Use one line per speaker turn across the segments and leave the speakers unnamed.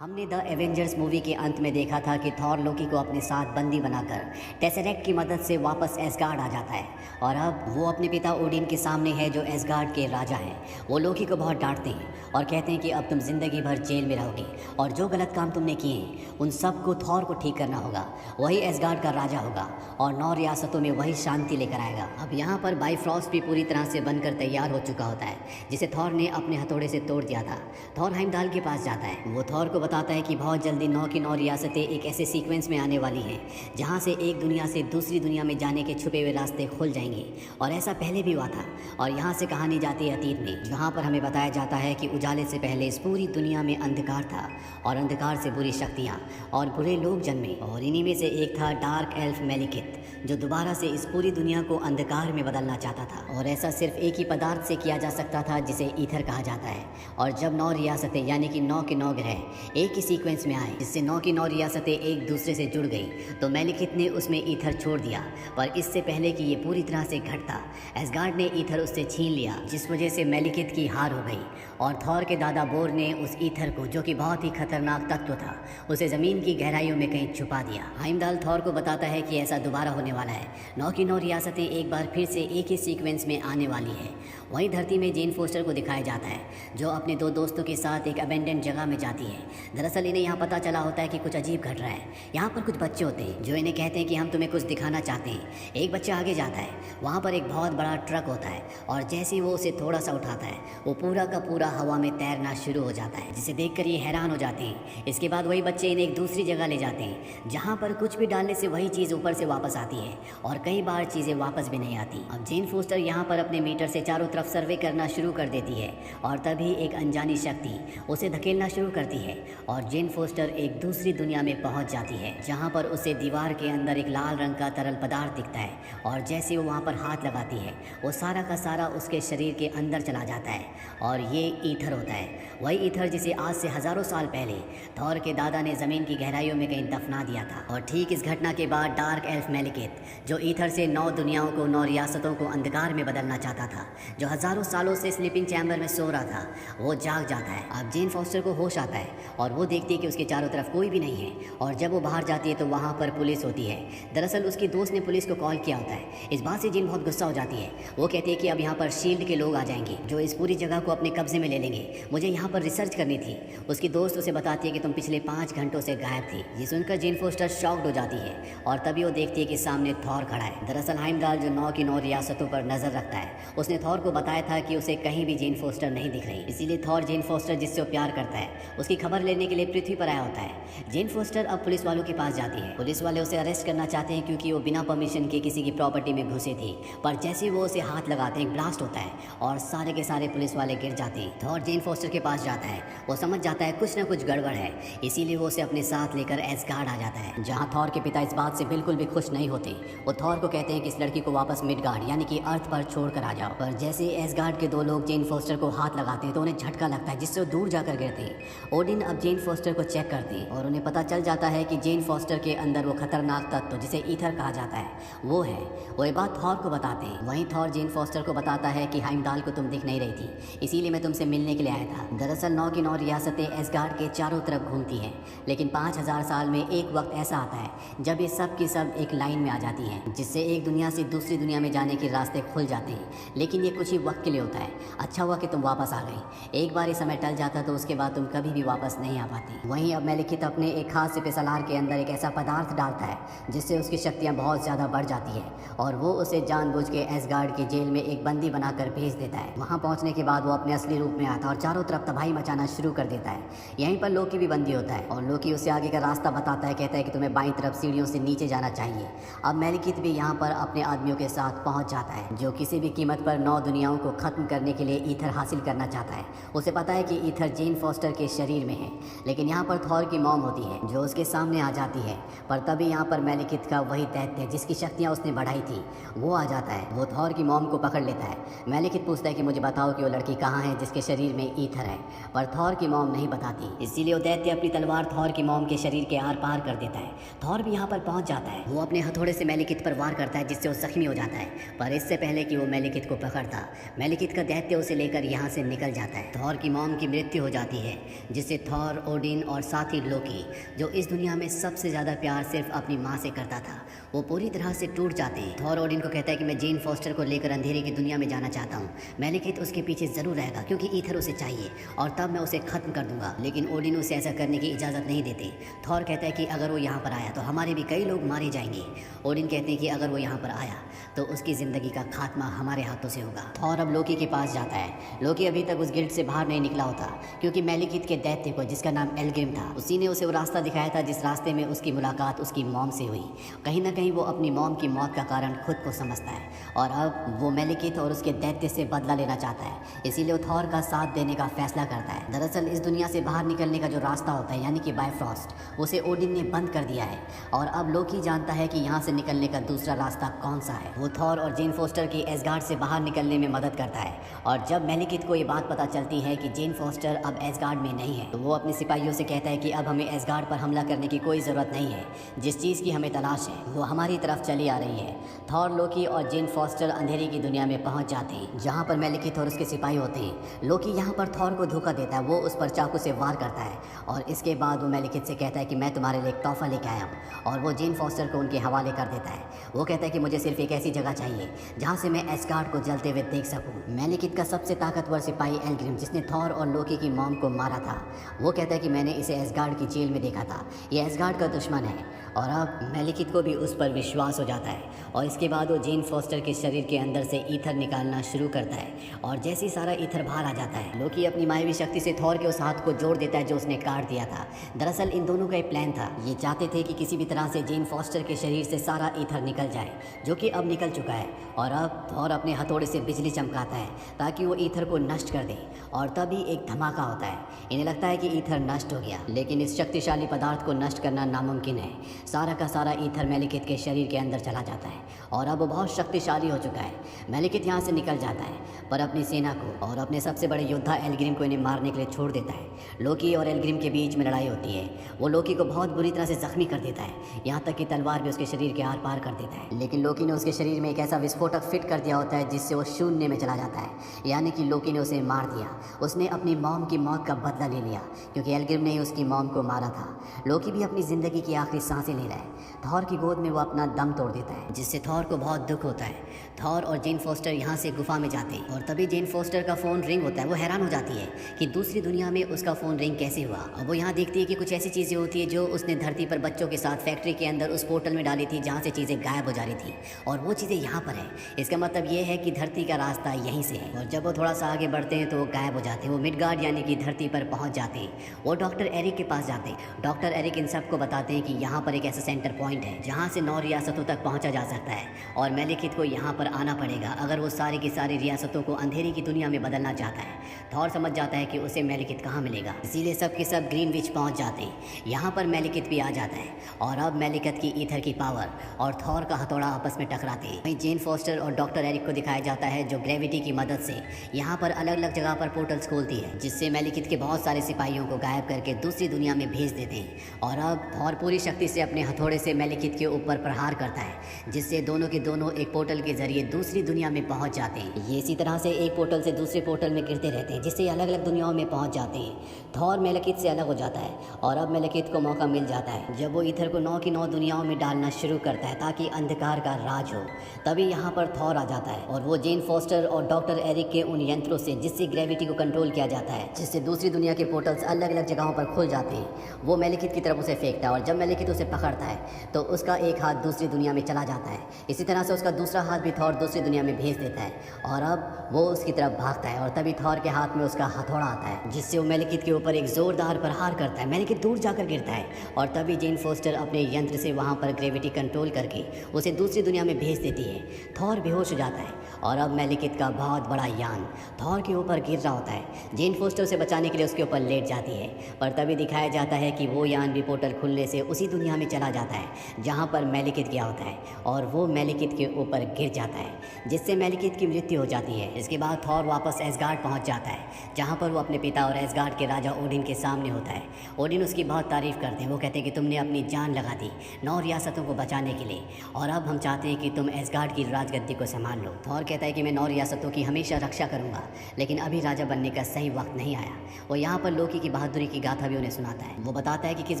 हमने the Avengers movie के अंत में देखा था कि थॉर लोकी को अपने साथ बंदी बनाकर टेसरेक्ट की मदद से वापस एसगार्ड आ जाता है और अब वो अपने पिता ओडिन के सामने है जो एसगार्ड के राजा हैं। वो लोकी को बहुत डांटते हैं और कहते हैं कि अब तुम जिंदगी भर जेल में रहोगे और जो गलत काम तुमने किए हैं उन सब को थॉर को ठीक करना होगा। वही एसगार्ड का राजा होगा और 9 रियासतों में वही शांति लेकर आएगा। अब यहाँ पर बाइफ्रॉस्ट भी पूरी तरह से बनकर तैयार हो चुका होता है जिसे थॉर ने अपने हथौड़े से तोड़ दिया था। थॉर हाइमडाल के पास जाता है। वो थॉर को बताता है कि बहुत जल्दी 9 की 9 रियासतें एक ऐसे सीक्वेंस में आने वाली हैं जहां से एक दुनिया से दूसरी दुनिया में जाने के छुपे हुए रास्ते खुल जाएंगे और ऐसा पहले भी हुआ था। और यहाँ से कहानी जाती है अतीत में, जहाँ पर हमें बताया जाता है कि उजाले से पहले इस पूरी दुनिया में अंधकार था और अंधकार से बुरी शक्तियाँ और बुरे लोग जन्मे और इन्हीं में से एक था डार्क एल्फ मेलिकित जो दोबारा से इस पूरी दुनिया को अंधकार में बदलना चाहता था। और ऐसा सिर्फ एक ही पदार्थ से किया जा सकता था जिसे ईथर कहा जाता है। और जब 9 रियासतें यानी कि 9 के 9 ग्रह एक ही सीक्वेंस में आए जिससे 9 की 9 रियासतें एक दूसरे से जुड़ गई तो मेलिकित ने उसमें ईथर छोड़ दिया। पर इससे पहले कि ये पूरी तरह से घटता एसगार्ड ने ईथर उससे छीन लिया जिस वजह से मेलिकित की हार हो गई और थॉर के दादा बोर ने उस ईथर को जो कि बहुत ही खतरनाक तत्व था उसे ज़मीन की गहराइयों में कहीं छुपा दिया। हाइमडाल थॉर को बताता है कि ऐसा दोबारा होने वाला है। 9 की 9 रियासतें एक बार फिर से एक ही सीक्वेंस में आने वाली है। वहीं धरती में जेन फोस्टर को दिखाया जाता है जो अपने 2 दोस्तों के साथ एक अबेंडेंट जगह में जाती है। दरअसल इन्हें यहाँ पता चला होता है कि कुछ अजीब घट रहा है। यहाँ पर कुछ बच्चे होते हैं जो इन्हें कहते हैं कि हम तुम्हें कुछ दिखाना चाहते हैं। एक बच्चा आगे जाता है, वहाँ पर एक बहुत बड़ा ट्रक होता है और जैसे ही वो उसे थोड़ा सा उठाता है वो पूरा का पूरा हवा में तैरना शुरू हो जाता है जिसे देखकर ये हैरान हो जाते हैं। इसके बाद वही बच्चे इन्हें एक दूसरी जगह ले जाते हैं जहाँ पर कुछ भी डालने से वही चीज़ ऊपर से वापस आती है और कई बार चीज़ें वापस भी नहीं आती। अब जेन फोस्टर यहाँ पर अपने मीटर से चारों तरफ सर्वे करना शुरू कर देती है और तभी एक अनजानी शक्ति उसे धकेलना शुरू करती है और जेन फोस्टर एक दूसरी दुनिया में पहुंच जाती है जहां पर उसे दीवार के अंदर एक लाल रंग का तरल पदार्थ दिखता है और जैसे वो वहां पर हाथ लगाती है वो सारा का सारा उसके शरीर के अंदर चला जाता है और ये ईथर होता है। वही ईथर जिसे आज से हजारों साल पहले थॉर के दादा ने ज़मीन की गहराइयों में कहीं दफना दिया था। और ठीक इस घटना के बाद डार्क एल्फ मेलिकित जो ईथर से 9 दुनियाओं को 9 रियासतों को अंधकार में बदलना चाहता था, जो हजारों सालों से स्लीपिंग चैम्बर में सो रहा था, वो जाग जाता है। अब जेन फॉस्टर को होश आता है और वो देखती है कि उसके चारों तरफ कोई भी नहीं है और जब वो बाहर जाती है तो वहाँ पर पुलिस होती है। दरअसल उसकी दोस्त ने पुलिस को कॉल किया होता है। इस बात से जेन बहुत गुस्सा हो जाती है। वो कहती है कि अब यहाँ पर शील्ड के लोग आ जाएंगे जो इस पूरी जगह को अपने कब्जे में ले लेंगे। मुझे यहाँ पर रिसर्च करनी थी। उसकी दोस्त उसे बताती है कि तुम पिछले 5 घंटों से गायब थी। ये सुनकर जेन फोस्टर शॉक्ड हो जाती है और तभी वो देखती है कि सामने थॉर खड़ा है। दरअसल हाइमडाल जो 9 की 9 रियासतों पर नजर रखता है उसने थॉर को बताया था कि उसे कहीं भी जेन फोस्टर नहीं दिख रही। इसीलिए थॉर जेन फोस्टर जिससे वो प्यार करता है उसकी खबर लेने के लिए पृथ्वी पर आया होता है। जेन फोस्टर अब पुलिस वालों के पास जाती है। पुलिस वाले उसे अरेस्ट करना चाहते हैं क्योंकि वो बिना परमिशन के किसी की प्रॉपर्टी में घुसे थी। पर जैसे वो उसे हाथ लगाते हैं ब्लास्ट होता है और सारे के सारे पुलिस वाले गिर जाते हैं। थॉर जेन फोस्टर के पास जाता है। वो समझ जाता है कुछ न कुछ गड़बड़ है, इसीलिए वो उसे अपने साथ लेकर एसगार्ड आ जाता है जहाँ थॉर के पिता इस बात से बिल्कुल भी खुश नहीं होते। वो थॉर को कहते हैं कि इस लड़की को वापस मिडगार्ड यानी कि अर्थ पर छोड़ कर आ जाओ। पर जैसे एसगार्ड के 2 लोग जेन फोस्टर को हाथ लगाते हैं तो उन्हें झटका लगता है जिससे वो दूर जाकर गिरते हैं। ओडिन अब जेन फोस्टर को चेक करते हैं और उन्हें पता चल जाता है कि जेन फोस्टर के अंदर वो खतरनाक तत्व जिसे ईथर कहा जाता है वो है। वो ये बात थॉर को बताते हैं। वहीं थॉर जेन फोस्टर को बताता है कि हाइमडाल को तुम दिख नहीं रही थी, इसीलिए मैं तुमसे मिलने के लिए आया था। दरअसल 9 की 9 रियासतें एसगार्ड के चारों तरफ घूमती हैं, लेकिन 5000 साल में एक वक्त ऐसा आता है जब ये सब की सब एक लाइन में आ जाती हैं जिससे एक दुनिया से दूसरी दुनिया में जाने के रास्ते खुल जाते हैं। लेकिन ये कुछ ही वक्त के लिए होता है। अच्छा हुआ कि तुम वापस आ गई। एक बार ये समय टल जाता तो उसके बाद तुम कभी भी वापस नहीं आ पाती। वहीं अब मेलिकित अपने एक खास सिपहसालार के अंदर एक ऐसा पदार्थ डालता है जिससे उसकी शक्तियाँ बहुत ज़्यादा बढ़ जाती है और वो उसे जानबूझ के एसगार्ड की जेल में एक बंदी बनाकर भेज देता है। वहाँ पहुँचने के बाद वो अपने असली रूप में आता है और चारों तरफ तबाही मचाना शुरू कर देता है। यहीं पर लोकी भी बंदी होता है और लोकी उसे आगे का रास्ता बताता है। कहता है कि तुम्हें बाईं तरफ सीढ़ियों से नीचे जाना चाहिए। अब मेलिकित भी यहाँ पर अपने आदमियों के साथ पहुँच जाता है जो किसी भी कीमत पर 9 दुनियाओं को खत्म करने के लिए ईथर हासिल करना चाहता है। उसे पता है कि ईथर जेन फोस्टर के शरीर में है, लेकिन यहाँ पर थॉर की मॉम होती है जो उसके सामने आ जाती है। पर तभी यहाँ पर मेलिकित का वही दैत्य जिसकी शक्तियाँ उसने बढ़ाई थी वो आ जाता है। वो थॉर की मॉम को पकड़ लेता है। मेलिकित पूछता है कि मुझे बताओ कि वो लड़की कहाँ है जिसके शरीर में ईथर है, पर थॉर की मॉम नहीं बताती। इसीलिए वो दैत्य अपनी तलवार थॉर की मॉम के शरीर के आर पार कर देता है। थॉर भी यहाँ पर पहुँच जाता है। वो अपने हथौड़े से मेलिकित पर वार करता है जिससे वो जख्मी हो जाता है। पर इससे पहले कि वो मेलिकित को पकड़ता, मेलिकित का दैत्य उसे लेकर यहाँ से निकल जाता है। थॉर की मॉम की मृत्यु हो जाती है जिससे थॉर थॉर, ओडिन और साथ ही लोकी, जो इस दुनिया में सबसे ज़्यादा प्यार सिर्फ अपनी माँ से करता था, वो पूरी तरह से टूट जाते हैं। थॉर ओडिन को कहता है कि मैं जेन फॉस्टर को लेकर अंधेरे की दुनिया में जाना चाहता हूँ। मेलिकित उसके पीछे ज़रूर रहेगा क्योंकि ईथर उसे चाहिए और तब मैं उसे ख़त्म कर दूंगा। लेकिन ओडिन उसे ऐसा करने की इजाज़त नहीं देते। थॉर कहता है कि अगर वो यहाँ पर आया तो हमारे भी कई लोग मारे जाएंगे। ओडिन कहते हैं कि अगर वो यहाँ पर आया तो उसकी ज़िंदगी का खात्मा हमारे हाथों से होगा। थॉर अब लोकी के पास जाता है। लोकी अभी तक उस गिल्ड से बाहर नहीं निकला होता क्योंकि मेलिकित के दैत्य को, जिसका नाम एल्ग्रिम था, उसी ने उसे वो रास्ता दिखाया था जिस रास्ते में उसकी मुलाकात उसकी मॉम से हुई। कहीं ना कहीं वो अपनी मॉम की मौत का कारण खुद को समझता है और अब वो मेलिकित और उसके दैत्य से बदला लेना चाहता है। इसीलिए वो थॉर का साथ देने का फैसला करता है। दरअसल इस दुनिया से बाहर निकलने का जो रास्ता होता है यानी कि बायफ्रॉस्ट, उसे ओडिन ने बंद कर दिया है और अब लोकी जानता है कि यहाँ से निकलने का दूसरा रास्ता कौन सा है। वो थॉर और जेन फोस्टर की एसगार्ड से बाहर निकलने में मदद करता है और जब मेलिकित को ये बात पता चलती है कि जेन फोस्टर अब एसगार्ड में नहीं है तो वो अपने सिपाहियों से कहता है कि अब हमें एसगार्ड पर हमला करने की कोई ज़रूरत नहीं है। जिस चीज़ की हमें तलाश है वो हमारी तरफ चली आ रही है। थॉर, लोकी और जेन फोस्टर अंधेरे की दुनिया में पहुंच जाते हैं जहां पर मेलिकित और उसके सिपाही होते हैं। लोकी यहां पर थॉर को धोखा देता है। वो उस पर चाकू से वार करता है और इसके बाद वो मेलिकित से कहता है कि मैं तुम्हारे लिए एक तोहफा लेके आया हूँ और वो जेन फोस्टर को उनके हवाले कर देता है। वो कहता है कि मुझे सिर्फ एक ऐसी जगह चाहिए जहाँ से मैं एसगार्ड को जलते हुए देख सकूँ। मेलिकित का सबसे ताकतवर सिपाही एल्ग्रिम, जिसने थॉर और लोकी की मॉम को मारा था, वो कहता है कि मैंने इसे एसगार्ड की जेल में देखा था, ये एसगार्ड का दुश्मन है। और अब मेलिकित को भी उस पर विश्वास हो जाता है और इसके बाद वो जेन फोस्टर के शरीर के अंदर से ईथर निकालना शुरू करता है और जैसे ही सारा ईथर बाहर आ जाता है, लोकी अपनी मायावी शक्ति से थॉर के उस हाथ को जोड़ देता है जो उसने काट दिया था। दरअसल इन दोनों का एक प्लान था। ये चाहते थे कि किसी भी तरह से जेन फोस्टर के शरीर से सारा ईथर निकल जाए, जो कि अब निकल चुका है और अब थॉर अपने हथौड़े से बिजली चमकाता है ताकि वो ईथर को नष्ट कर दे और तभी एक धमाका होता है। इन्हें लगता है कि ईथर नष्ट हो गया, लेकिन इस शक्तिशाली पदार्थ को नष्ट करना नामुमकिन है। सारा का सारा ईथर मेलिकित के शरीर के अंदर चला जाता है और अब वो बहुत शक्तिशाली हो चुका है। मेलिकित यहाँ से निकल जाता है पर अपनी सेना को और अपने सबसे बड़े योद्धा एल्ग्रिम को इन्हें मारने के लिए छोड़ देता है। लोकी और एल्ग्रिम के बीच में लड़ाई होती है। वो लोकी को बहुत बुरी तरह से जख्मी कर देता है, यहाँ तक कि तलवार भी उसके शरीर के आर पार कर देता है। लेकिन लोकी ने उसके शरीर में एक ऐसा विस्फोटक फिट कर दिया होता है जिससे वो शून्य में चला जाता है, यानी कि लोकी ने उसे मार दिया। उसने अपनी मॉम की मौत का बदला ले लिया क्योंकि एल्ग्रिम ने ही उसकी मॉम को मारा था। लोकी भी अपनी ज़िंदगी की आखिरी सांसें ले रहा है। थॉर की गोद में वो अपना दम तोड़ देता है, जिससे थॉर को बहुत दुख होता है। थॉर और जेन फोस्टर यहाँ से गुफा में जाते हैं और तभी जेन फोस्टर का फ़ोन रिंग होता है। वो हैरान हो जाती है कि दूसरी दुनिया में उसका फ़ोन रिंग कैसे हुआ। अब वो यहाँ देखती है कि कुछ ऐसी चीज़ें होती है जो उसने धरती पर बच्चों के साथ फैक्ट्री के अंदर उस पोर्टल में डाली थी जहाँ से चीज़ें गायब हो जा रही थी और वो चीज़ें यहाँ पर है। इसका मतलब ये है कि धरती का रास्ता यहीं से है और जब वो थोड़ा सा आगे बढ़ते हैं तो वो गायब हो जाते हैं। वो मिडगार्ड यानी कि धरती पर पहुँच जाते हैं। वो डॉक्टर एरिक के पास जाते हैं। डॉक्टर एरिक इन सबको बताते हैं कि यहाँ पर एक ऐसा सेंटर पॉइंट है जहाँ से 9 रियासतों तक पहुँचा जा सकता है और मेलिकित को यहाँ पर आना पड़ेगा अगर वो सारी की सारी रियासतों को अंधेरे की दुनिया में बदलना चाहता है। थॉर समझ जाता है कि उसे मेलिकित कहाँ मिलेगा, इसीलिए सब के सब ग्रीनविच पहुँच जाते हैं। यहाँ पर मेलिकित भी आ जाता है और अब मेलिकित की ईथर की पावर और थॉर का हथौड़ा आपस में टकराते हैं। वहीं जेन फोस्टर और डॉक्टर एरिक को दिखाया जाता है जो ग्रेविटी की मदद से यहाँ पर अलग अलग जगह पर पोर्टल्स खोलती है, जिससे मेलिकित के बहुत सारे सिपाहियों को गायब करके दूसरी दुनिया में भेज देते हैं। और अब थॉर पूरी शक्ति से अपने हथौड़े से मेलिकित के ऊपर प्रहार करता है, जिससे दोनों के दोनों एक पोर्टल के जरिए दूसरी दुनिया में पहुंच जाते हैं। ये इसी तरह से एक पोर्टल से दूसरे पोर्टल में गिरते रहते हैं, जिससे अलग अलग दुनियाओं में पहुंच जाते हैं। थॉर मेलिकित से अलग हो जाता है और अब मेलिकित को मौका मिल जाता है जब वो ईथर को 9 की 9 दुनियाओं में डालना शुरू करता है ताकि अंधकार का राज हो। तभी यहाँ पर थॉर आ जाता है और वो जेन फोस्टर और डॉक्टर एरिक के उन यंत्रों से जिससे ग्रेविटी को कंट्रोल किया जाता है, जिससे दूसरी दुनिया के पोर्टल्स अलग अलग जगहों पर खुल जाते हैं, वो मेलिकित की तरफ उसे फेंकता है और जब मेलिकित उसे पकड़ता है तो उसका एक हाथ दूसरी दुनिया में चला जाता है। इसी तरह से उसका दूसरा हाथ भी थॉर दूसरी दुनिया में भेज देता है और अब वो उसकी तरफ भागता है और तभी थॉर के हाथ में उसका हथौड़ा आता है, जिससे वो मेलिकित के ऊपर एक जोरदार प्रहार करता है। मेलिकित दूर जाकर गिरता है और तभी जेन फोस्टर अपने यंत्र से वहाँ पर ग्रेविटी कंट्रोल करके उसे दूसरी दुनिया में भेज देती है। थॉर बेहोश हो जाता है और अब मेलिकित का बहुत बड़ा यान थॉर के ऊपर गिर रहा होता है। जेन फोस्टर उसे बचाने के लिए उसके ऊपर लेट जाती है पर तभी दिखाया जाता है कि वो यान भी पोर्टल खुलने से उसी दुनिया में चला जाता है जहाँ पर मेलिकित गया होता है और वो मेलिकित के ऊपर गिर जाता है, जिससे मेलिकित की मृत्यु हो जाती है। इसके बाद थॉर वापस एसगार्ड पहुँच जाता है जहाँ पर वो अपने पिता और एसगार्ड के राजा ओडिन के सामने होता है। ओडिन उसकी बहुत तारीफ़ करते हैं। वो कहते हैं कि तुमने अपनी जान लगा दी 9 रियासतों को बचाने के लिए और अब हम चाहते हैं कि तुम एसगार्ड की राजगद्दी को संभाल लो। थॉर कहता है कि मैं 9 रियासतों की हमेशा रक्षा करूँगा, लेकिन अभी राजा बनने का सही वक्त नहीं आया। वो यहाँ पर लोकी की बहादुरी की गाथा भी उन्हें सुनाता है। वो बताता है कि किस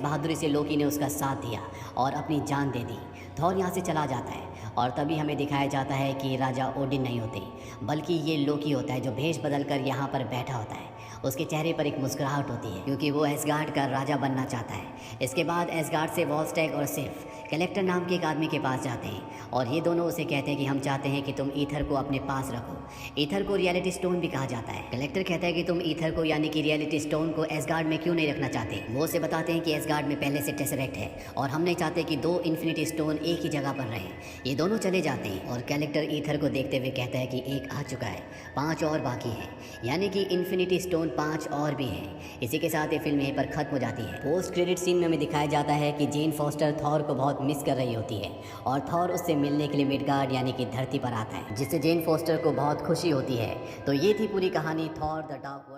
बहादुरी से लोकी ने उसका साथ दिया और अपनी जान दे दी। थॉर यहाँ से चला जाता है और तभी हमें दिखाया जाता है कि राजा ओडिन नहीं होते, बल्कि ये लोकी होता है जो भेष बदल कर यहाँ पर बैठा होता है। उसके चेहरे पर एक मुस्कुराहट होती है क्योंकि वो एसगार्ड का राजा बनना चाहता है। इसके बाद एसगार्ड से वॉल्स्टैग और सिर्फ कलेक्टर नाम के एक आदमी के पास जाते हैं और ये दोनों उसे कहते हैं कि हम चाहते हैं कि तुम ईथर को अपने पास रखो। ईथर को रियलिटी स्टोन भी कहा जाता है। कलेक्टर कहता है कि तुम ईथर को यानी कि रियलिटी स्टोन को एसगार्ड में क्यों नहीं रखना चाहते। वो उसे बताते हैं कि एसगार्ड में पहले से टेसरेक्ट है और हम नहीं चाहते कि 2 इन्फिनिटी स्टोन एक ही जगह पर रहें। ये दोनों चले जाते हैं और कलेक्टर ईथर को देखते हुए कहता है कि एक आ चुका है, 5 और बाकी हैं, यानी कि इन्फिनिटी स्टोन 5 और भी हैं। इसी के साथ ये फिल्म यहीं पर खत्म हो जाती है। पोस्ट क्रेडिट सीन में हमें दिखाया जाता है कि जेन फॉस्टर थॉर को बहुत मिस कर रही होती है और थॉर उससे मिलने के लिए मिडगार्ड यानी कि धरती पर आता है, जिससे जेन फॉस्टर को बहुत खुशी होती है। तो ये थी पूरी कहानी थॉर द डार्क वर्ल्ड।